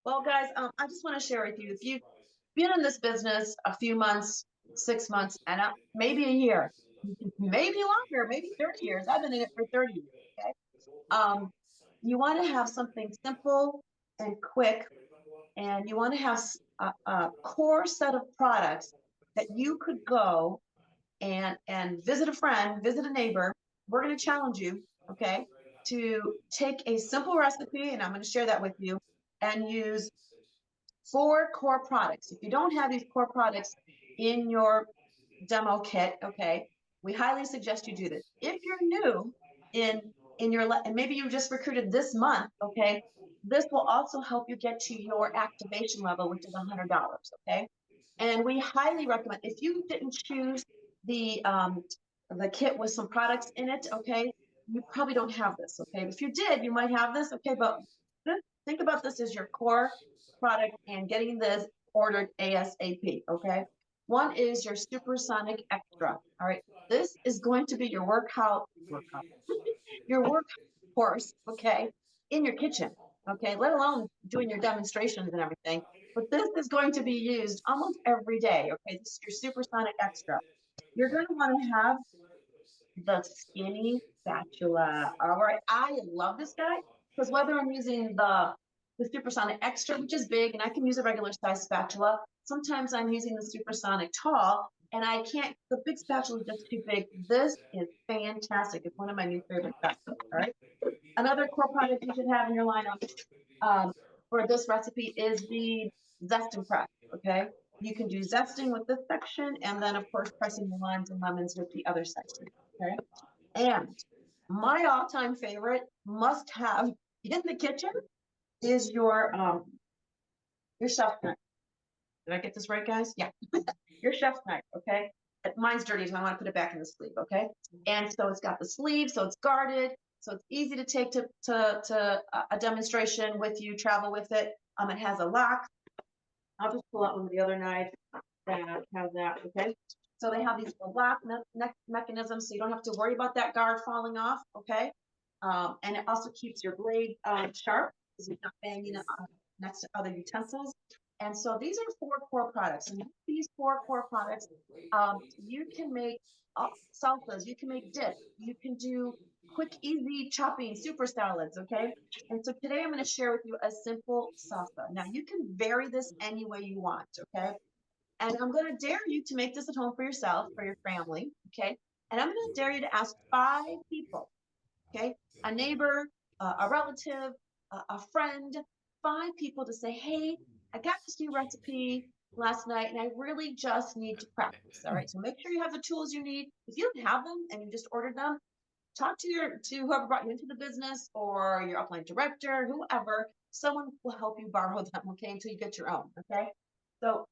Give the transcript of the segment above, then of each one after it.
Well, guys, I just want to share with you if you've been in this business a few months, 6 months, and maybe a year, maybe longer, maybe 30 years. I've been in it for 30 years. Okay. Um, you want to have something simple and quick, and you want to have a core set of products that you could go and visit a friend, visit a neighbor. We're going to challenge you, okay, to take a simple recipe, and I'm going to share that with you, and use four core products. If you don't have these core products in your demo kit, okay, we highly suggest you do this. If you're new in your and maybe you just recruited this month, okay, this will also help you get to your activation level, which is $100, okay. And we highly recommend, if you didn't choose the um, the kit with some products in it, okay, you probably don't have this, okay. If you did, you might have this, okay, but think about this as your core product and getting this ordered ASAP, okay. One is your Supersonic Extra. All right. This is going to be your your workhorse, okay, in your kitchen, okay, let alone doing your demonstrations and everything. But this is going to be used almost every day, okay. This is your Supersonic Extra. You're going to want to have the skinny spatula. All right. I love this guy because whether I'm using the Supersonic Extra, which is big, and I can use a regular size spatula. Sometimes I'm using the Supersonic Tall, and I can't, the big spatula is just too big. This is fantastic. It's one of my new favorite spatulas. All right. Another core product you should have in your lineup um, for this recipe is the zest and press. Okay. You can do zesting with this section, and then, of course, pressing the limes and lemons with the other section. Okay. And my all-time favorite must have in the kitchen is your chef knife. Did I get this right, guys? Yeah. Your chef knife, okay? Mine's dirty, so I want to put it back in the sleeve, okay? And so it's got the sleeve, so it's guarded, so it's easy to take to a demonstration with you, travel with it. It has a lock. I'll just pull out one of the other knives that has that, okay? So they have these lock mechanisms, so you don't have to worry about that guard falling off, okay? And it also keeps your blade sharp because you're not banging it next to other utensils. And so these are four core products. And with these four core products, you can make salsas, you can make dip, you can do quick, easy chopping, super salads, okay? And so today I'm going to share with you a simple salsa. Now you can vary this any way you want, okay? And I'm going to dare you to make this at home for yourself, for your family, okay? And I'm going to dare you to ask 5 people, okay? A neighbor, a relative, a friend, 5 people to say, hey, I got this new recipe last night and I really just need to practice. All right. So make sure you have the tools you need. If you don't have them and you just ordered them, talk to whoever brought you into the business or your upline director, whoever, someone will help you borrow them, okay, until you get your own. Okay. So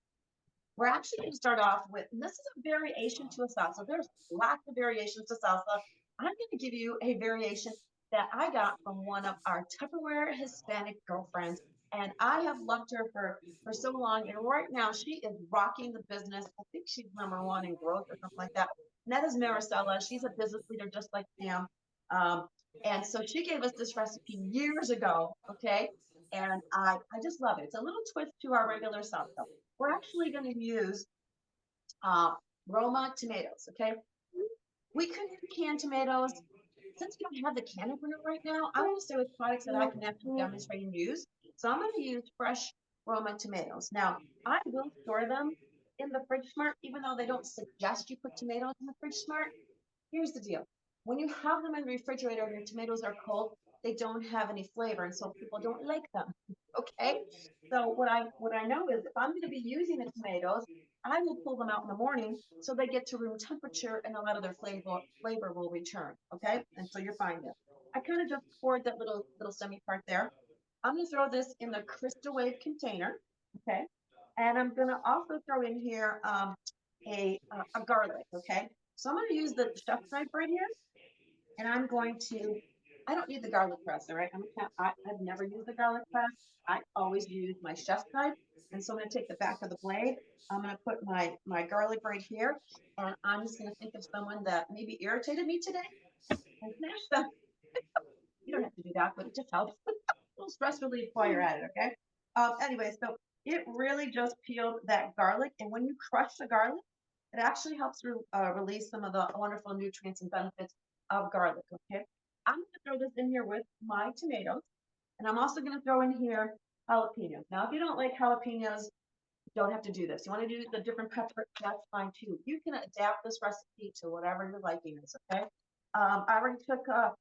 we're actually going to start off with, and this is a variation to a salsa. There's lots of variations to salsa. I'm going to give you a variation that I got from one of our Tupperware Hispanic girlfriends. And I have loved her for so long. And right now she is rocking the business. I think she's #1 in growth or something like that. And that is Maricela. She's a business leader just like Pam. Um, and so she gave us this recipe years ago. Okay. And I just love it. It's a little twist to our regular salsa. We're actually going to use uh, Roma tomatoes, okay? We could use canned tomatoes. Since we don't have the can opener right now, I want to stay with products that I can actually demonstrate and use. So I'm going to use fresh Roma tomatoes. Now, I will store them in the Fridge Smart, even though they don't suggest you put tomatoes in the Fridge Smart. Here's the deal. When you have them in the refrigerator and your tomatoes are cold, they don't have any flavor, and so people don't like them. Okay? So what I know is if I'm going to be using the tomatoes, I will pull them out in the morning so they get to room temperature and a lot of their flavor will return. Okay? And so you're fine there. I kind of just poured that little semi part there. I'm going to throw this in the Crystal Wave container. Okay? And I'm going to also throw in here a garlic. Okay? So I'm going to use the chef knife right here, and I'm going to, I don't need the garlic press, all right? I've never used the garlic press. I always use my chef knife. And so I'm going to take the back of the blade. I'm going to put my garlic right here, and I'm just going to think of someone that maybe irritated me today and smash them. You don't have to do that, but it just helps. A little stress relief while you're at it, okay? Anyway, so it really just peeled that garlic. And when you crush the garlic, it actually helps release some of the wonderful nutrients and benefits of garlic. Okay. I'm going to throw this in here with my tomatoes. And I'm also going to throw in here jalapenos. Now, if you don't like jalapenos, you don't have to do this. You want to do the different pepper, that's fine too. You can adapt this recipe to whatever your liking is, okay? I already took a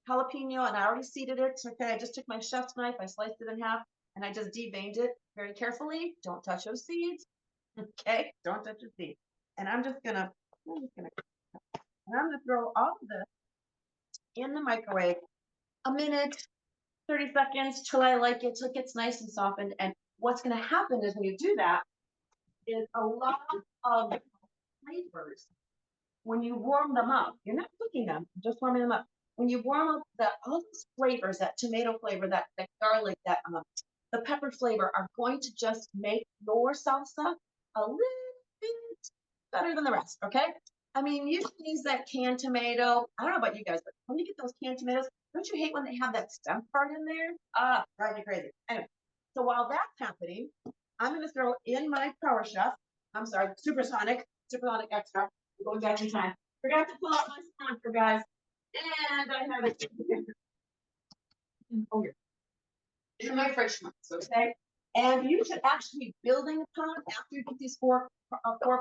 jalapeno and I already seeded it. Okay, I just took my chef's knife, I sliced it in half, and I just deveined it very carefully. Don't touch those seeds, okay? Don't touch the seeds. And I'm gonna throw all of this in the microwave a minute, 30 seconds till I like it, till it gets nice and softened. And what's going to happen is when you do that is a lot of flavors. When you warm them up, you're not cooking them, just warming them up. When you warm up all those flavors, that tomato flavor, that garlic, the pepper flavor are going to just make your salsa a little bit better than the rest, okay? I mean, you can use that canned tomato. I don't know about you guys, but when you get those canned tomatoes, don't you hate when they have that stem part in there? Drives me crazy. Anyway, so while that's happening, I'm going to throw in my Power Chef. I'm sorry, Supersonic Extra. Going back in time. Forgot to pull out my sponsor, guys. And I have it oh, here. In my fridge months, okay? And you should actually be building upon after you get these four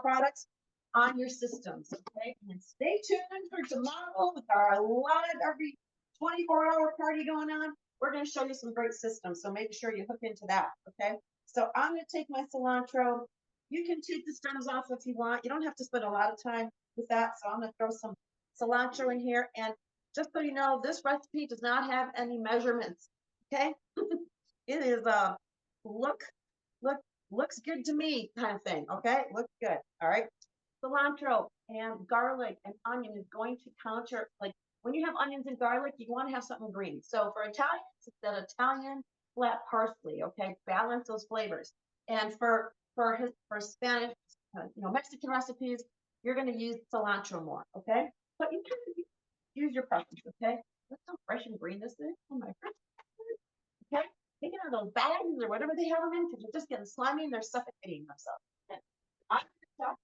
products on your systems, okay? And stay tuned for tomorrow with our live every 24-hour party going on. We're going to show you some great systems, so make sure you hook into that, okay? So I'm going to take my cilantro. You can take the stems off if you want. You don't have to spend a lot of time with that, so I'm going to throw some cilantro in here. And just so you know, this recipe does not have any measurements, okay? It is looks good to me kind of thing, okay? Looks good, all right? Cilantro and garlic and onion is going to counter, like when you have onions and garlic, you want to have something green. So for Italians, it's that Italian flat parsley, okay? Balance those flavors. And for Spanish, Mexican recipes, you're going to use cilantro more, okay? But you can use your preference, okay? Look how fresh and green this is. Oh my goodness. Okay? Take it out of those bags or whatever they have them in because they're just getting slimy and they're suffocating themselves. Okay. I'm going to chop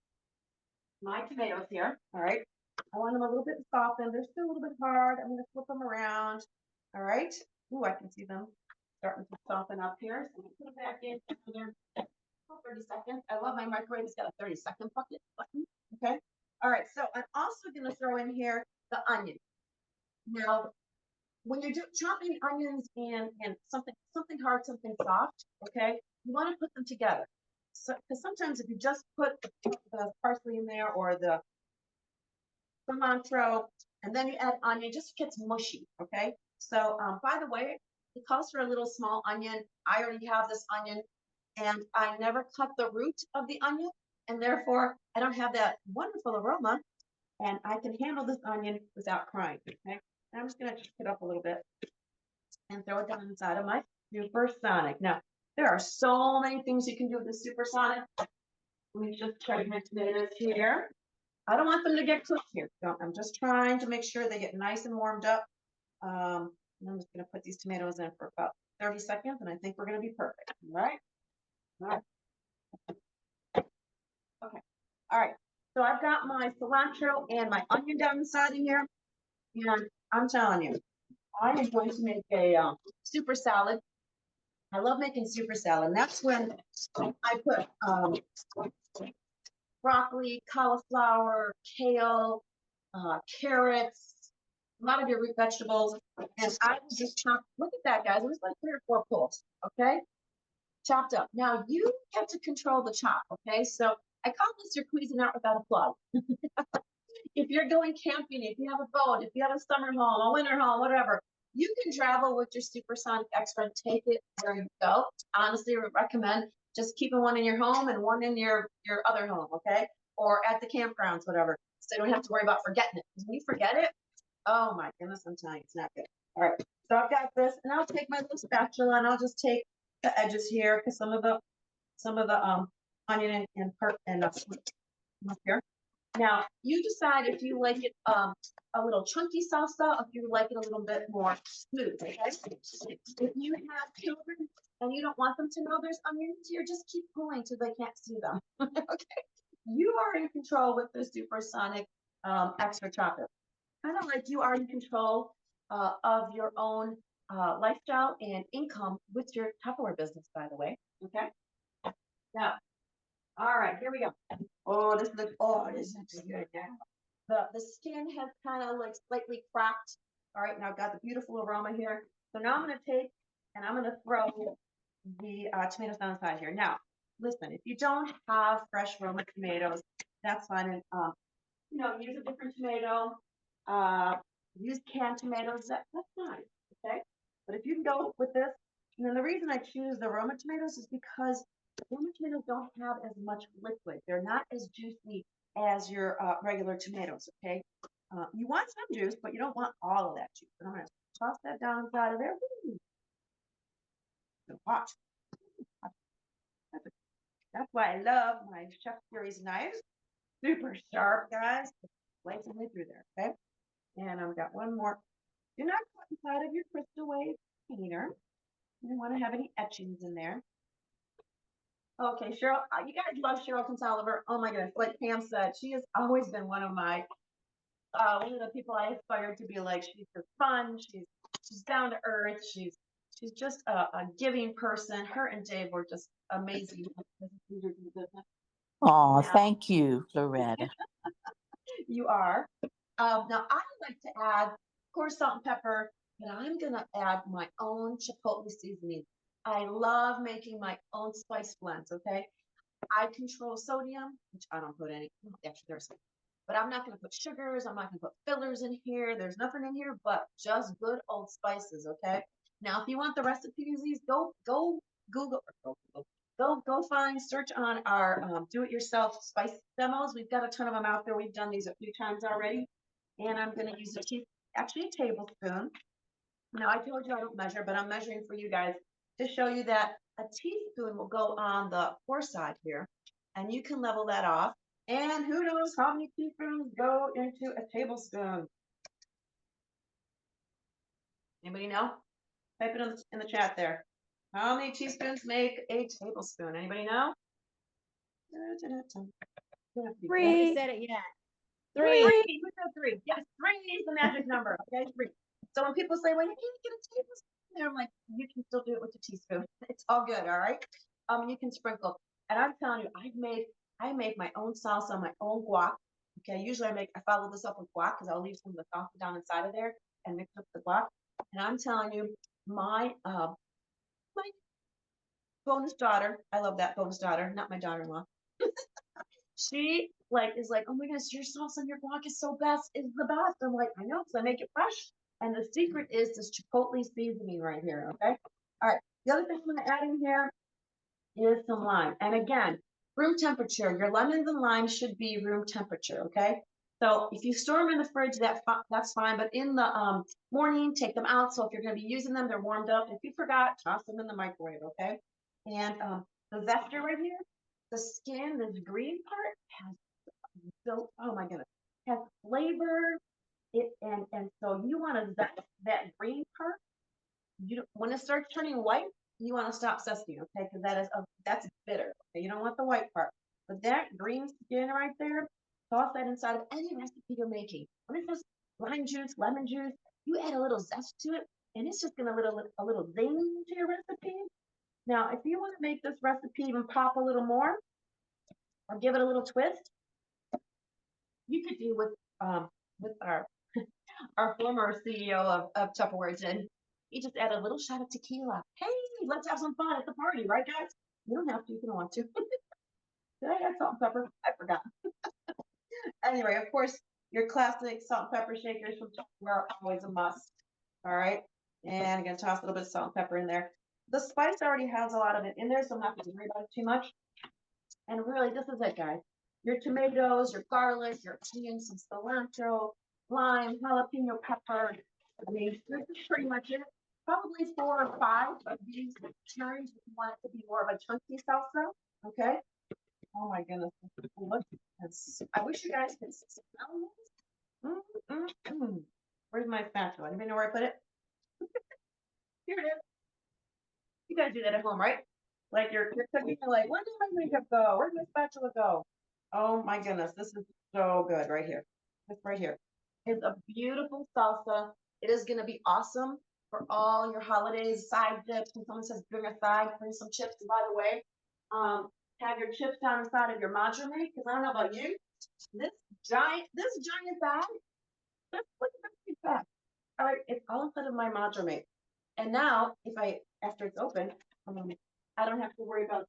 my tomatoes here. All right. I want them a little bit softened. They're still a little bit hard. I'm going to flip them around. All right. Ooh, I can see them starting to soften up here. So I'm going to put them back in for 30 seconds. I love my microwave. It's got a 30-second button. Okay. All right. So I'm also going to throw in here the onion. Now, when you're chopping onions and something hard, something soft, okay, you want to put them together. So, because sometimes if you just put the parsley in there or the cilantro and then you add onion, it just gets mushy, okay? So, by the way, it calls for a little small onion. I already have this onion and I never cut the root of the onion and therefore I don't have that wonderful aroma and I can handle this onion without crying, okay? And I'm just going to pick it up a little bit and throw it down inside of my Supersonic. Now, there are so many things you can do with the Supersonic. Let me just check my tomatoes here. I don't want them to get cooked here. So I'm just trying to make sure they get nice and warmed up. And I'm just going to put these tomatoes in for about 30 seconds, and I think we're going to be perfect. All right? All right. Okay. All right. So I've got my cilantro and my onion down inside in here. And I'm telling you, I am going to make a super salad. I love making super salad. And that's when I put broccoli, cauliflower, kale, carrots, a lot of your root vegetables. And I will just chop, look at that, guys. It was like 3 or 4 pulls, okay? Chopped up. Now you have to control the chop, okay? So I call this your Cuisinart without a plug. If you're going camping, if you have a boat, if you have a summer home, a winter home, whatever, you can travel with your Supersonic Extra and take it where you go. Honestly, I would recommend just keeping one in your home and one in your other home, okay? Or at the campgrounds, whatever. So you don't have to worry about forgetting it. Because when you forget it, oh my goodness, I'm telling you, it's not good. All right, so I've got this, and I'll take my little spatula and I'll just take the edges here because some of the onion and part and up here. Now, you decide if you like it a little chunky salsa, or if you like it a little bit more smooth, okay? If you have children, and you don't want them to know there's onions here, just keep pulling till they can't see them. Okay. You are in control with the supersonic extra chopper. Kind of like you are in control of your own lifestyle and income with your Tupperware business, by the way. Okay. Now, all right, here we go. Oh, this looks good now. The skin has kind of like slightly cracked. All right, now I've got the beautiful aroma here. So now I'm going to take and I'm going to throw the tomatoes down the side here. Now, listen, if you don't have fresh Roma tomatoes, that's fine. And, use a different tomato. Use canned tomatoes. That's fine. Okay. But if you can go with this, and then the reason I choose the Roma tomatoes is because Roma tomatoes don't have as much liquid. They're not as juicy as your regular tomatoes. Okay. You want some juice, but you don't want all of that juice. And I'm going to toss that down inside of there. Woo! So hot. That's why I love my Chef Fury's knives. Super sharp, guys. Slicing me through there, okay? And I've got one more. Do not cut inside of your crystal wave container. You don't want to have any etchings in there. Okay, Cheryl, you guys love Cheryl Consoliver. Oh my goodness, like Pam said, she has always been one of the people I aspired to be like. She's just fun. She's down to earth. She's just a giving person. Her and Dave were just amazing leaders in the business. Oh, thank you, Loretta. You are. Now I like to add, of course, salt and pepper, but I'm gonna add my own chipotle seasoning. I love making my own spice blends. Okay, I control sodium, which I don't put any. Actually, there's some, but I'm not gonna put sugars. I'm not gonna put fillers in here. There's nothing in here but just good old spices. Okay. Now, if you want the recipes of these, go Google or go find, search on our do-it-yourself spice demos. We've got a ton of them out there. We've done these a few times already. And I'm going to use actually a tablespoon. Now, I told you I don't measure, but I'm measuring for you guys to show you that a teaspoon will go on the pour side here. And you can level that off. And who knows how many teaspoons go into a tablespoon? Anybody know? Type it in the chat there. How many teaspoons make a tablespoon? Anybody know? Three. Said it yet. Three. Who said three? Yes, 3 is the magic number. Okay, 3. So when people say, "Well, you can't get a tablespoon," I'm like, you can still do it with a teaspoon. It's all good. All right. You can sprinkle. And I'm telling you, I make my own salsa, my own guac. Okay. Usually I follow this up with guac because I'll leave some of the salsa down inside of there and mix up the guac. And I'm telling you, my bonus daughter, I love that bonus daughter, not my daughter-in-law. She is like, "Oh my goodness, your sauce and your guac is the best." I'm like, "I know, because I make it fresh." And the secret is this chipotle seasoning right here. Okay. All right. The other thing I'm going to add in here is some lime. And again, room temperature. Your lemons and limes should be room temperature. Okay. So if you store them in the fridge, that's fine. But in the morning, take them out. So if you're going to be using them, they're warmed up. If you forgot, toss them in the microwave. Okay. And the zester right here, the skin, this green part has oh my goodness, has flavor. And so you want to zest that green part. When it starts turning white, you want to stop zesting, okay? Because that's bitter. Okay, you don't want the white part. But that green skin right there, toss that inside of any recipe you're making. When it's just lime juice, lemon juice, you add a little zest to it, and it's just gonna a little zing to your recipe. Now, if you want to make this recipe even pop a little more, or give it a little twist, you could do with our former CEO of Tupperware did. He just added a little shot of tequila. Hey, let's have some fun at the party, right, guys? You don't have to if you don't want to. Did I add salt and pepper? I forgot. Anyway, of course, your classic salt and pepper shakers from Tupperware are always a must. All right. And I'm going to toss a little bit of salt and pepper in there. The spice already has a lot of it in there, so I'm not going to worry about it too much. And really, this is it, guys. Your tomatoes, your garlic, your onions, some cilantro, lime, jalapeno pepper. I mean, this is pretty much it. Probably 4 or 5 of these cherries if you want it to be more of a chunky salsa. Okay. Oh my goodness. Look, I wish you guys could smell this. Where's my spatula? Anybody know where I put it? Here it is. You guys do that at home, right? Like you're cooking, you're like, where did my makeup go? Where did my spatula go? Oh my goodness, this is so good right here. This right here is a beautiful salsa. It is gonna be awesome for all your holidays, side dips. When someone says bring a side, bring some chips. And by the way, have your chips down inside of your margarine, because I don't know about you. This giant bag, look at this big bag. All right, it's all inside of my margarine. And now, after it's open, I don't have to worry about,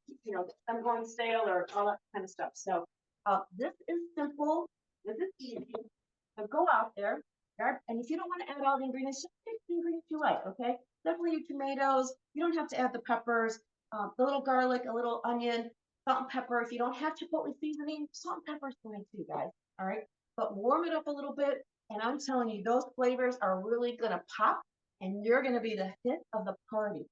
them going stale or all that kind of stuff. So, this is simple. This is easy. So go out there, and if you don't want to add all the ingredients, just pick the ingredients you like, okay? Definitely your tomatoes. You don't have to add the peppers, the little garlic, a little onion, salt and pepper. If you don't have chipotle seasoning, salt and pepper is fine too, guys. All right, but warm it up a little bit, and I'm telling you, those flavors are really gonna pop, and you're gonna be the hit of the party.